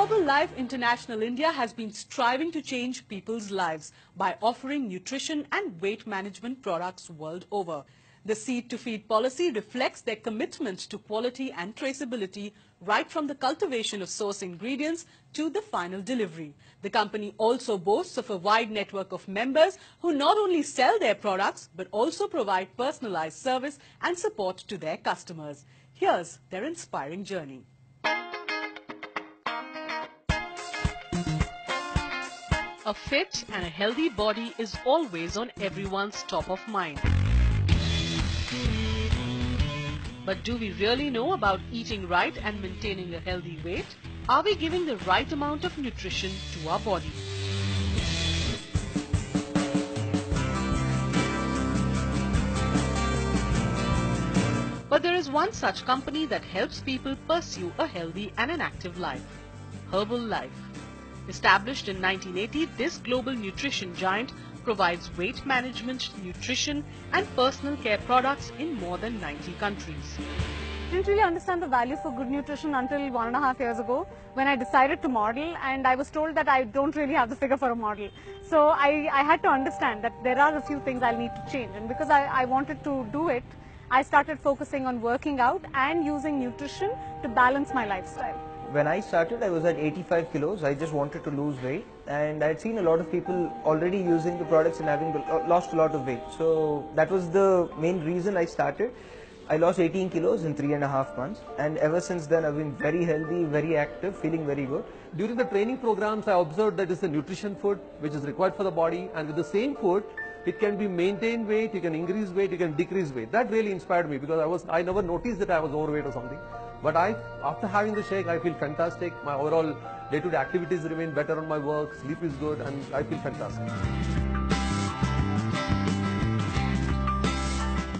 Herbalife International India has been striving to change people's lives by offering nutrition and weight management products world over. The Seed to Feed policy reflects their commitment to quality and traceability right from the cultivation of source ingredients to the final delivery. The company also boasts of a wide network of members who not only sell their products but also provide personalized service and support to their customers. Here's their inspiring journey. A fit and a healthy body is always on everyone's top of mind. But do we really know about eating right and maintaining a healthy weight? Are we giving the right amount of nutrition to our body? But there is one such company that helps people pursue a healthy and an active life: Herbalife. Established in 1980, this global nutrition giant provides weight management, nutrition and personal care products in more than 90 countries. I didn't really understand the value for good nutrition until 1.5 years ago when I decided to model, and I was told that I don't really have the figure for a model. So I had to understand that there are a few things I'll need to change, and because I wanted to do it, I started focusing on working out and using nutrition to balance my lifestyle. When I started, I was at 85 kilos. I just wanted to lose weight, and I had seen a lot of people already using the products and having lost a lot of weight. So that was the main reason I started. I lost 18 kilos in 3.5 months, and ever since then I've been very healthy, very active, feeling very good. During the training programs, I observed that it's a nutrition food which is required for the body, and with the same food, it can be maintained weight, you can increase weight, you can decrease weight. That really inspired me because I never noticed that I was overweight or something. But after having the shake, I feel fantastic. My overall day-to-day activities remain better on my work, sleep is good, and I feel fantastic.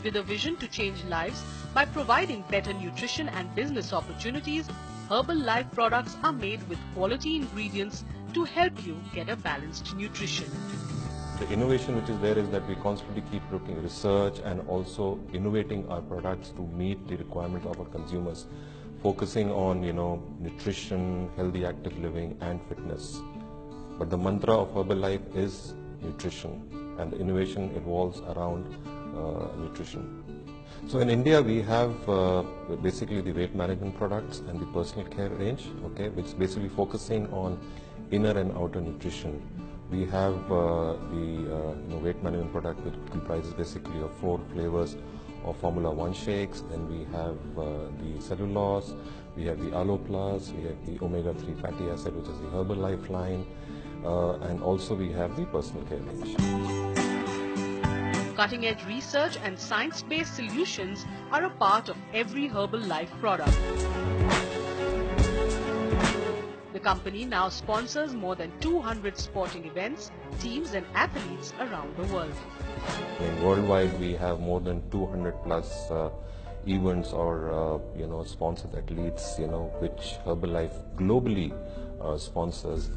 With a vision to change lives by providing better nutrition and business opportunities, Herbalife products are made with quality ingredients to help you get a balanced nutrition. The innovation which is there is that we constantly keep looking at research and also innovating our products to meet the requirements of our consumers, focusing on nutrition, healthy active living and fitness. But the mantra of Herbalife is nutrition, and the innovation evolves around nutrition. So in India we have basically the weight management products and the personal care range, which is basically focusing on inner and outer nutrition. We have the weight management product, which comprises basically of 4 flavors of Formula 1 shakes. Then we have the cellulose, we have the Aloe Plus, we have the omega-3 fatty acid, which is the Herbalife line, and also we have the personal care range. Cutting-edge research and science-based solutions are a part of every Herbalife product. The company now sponsors more than 200 sporting events, teams and athletes around the world. Worldwide we have more than 200 plus events or sponsored athletes which Herbalife globally sponsors.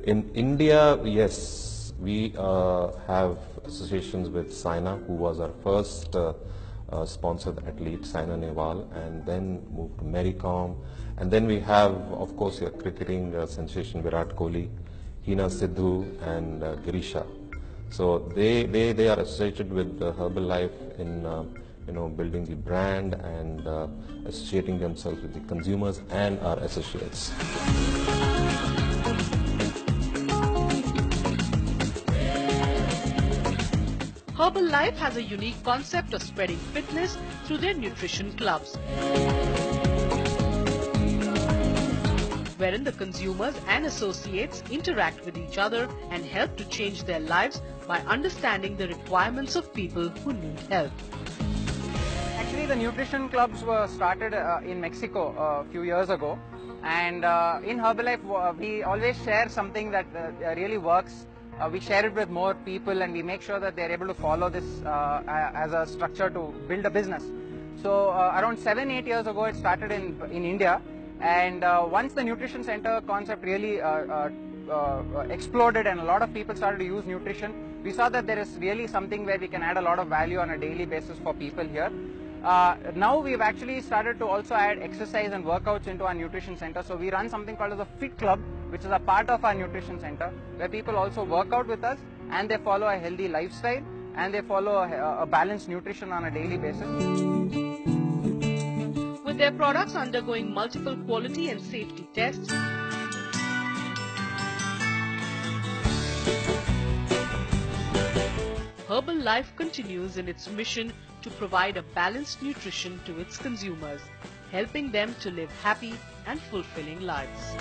In India, yes, we have associations with Saina, who was our first sponsored athlete, Saina Nehwal, and then moved to Mary Kom. And then we have, of course, your cricketing sensation Virat Kohli, Hina Sidhu and Girisha. So they are associated with Herbalife in building the brand and associating themselves with the consumers and our associates. Herbalife has a unique concept of spreading fitness through their nutrition clubs, wherein the consumers and associates interact with each other and help to change their lives by understanding the requirements of people who need help. Actually, the nutrition clubs were started in Mexico a few years ago, and in Herbalife we always share something that really works. We share it with more people, and we make sure that they're able to follow this as a structure to build a business. So around 7-8 years ago it started in India, and once the nutrition center concept really exploded and a lot of people started to use nutrition, we saw that there is really something where we can add a lot of value on a daily basis for people here. Now we've actually started to also add exercise and workouts into our nutrition center. So we run something called as a Fit Club, which is a part of our nutrition center, where people also work out with us and they follow a healthy lifestyle and they follow a balanced nutrition on a daily basis. With their products undergoing multiple quality and safety tests, Herbalife continues in its mission to provide a balanced nutrition to its consumers, helping them to live happy and fulfilling lives.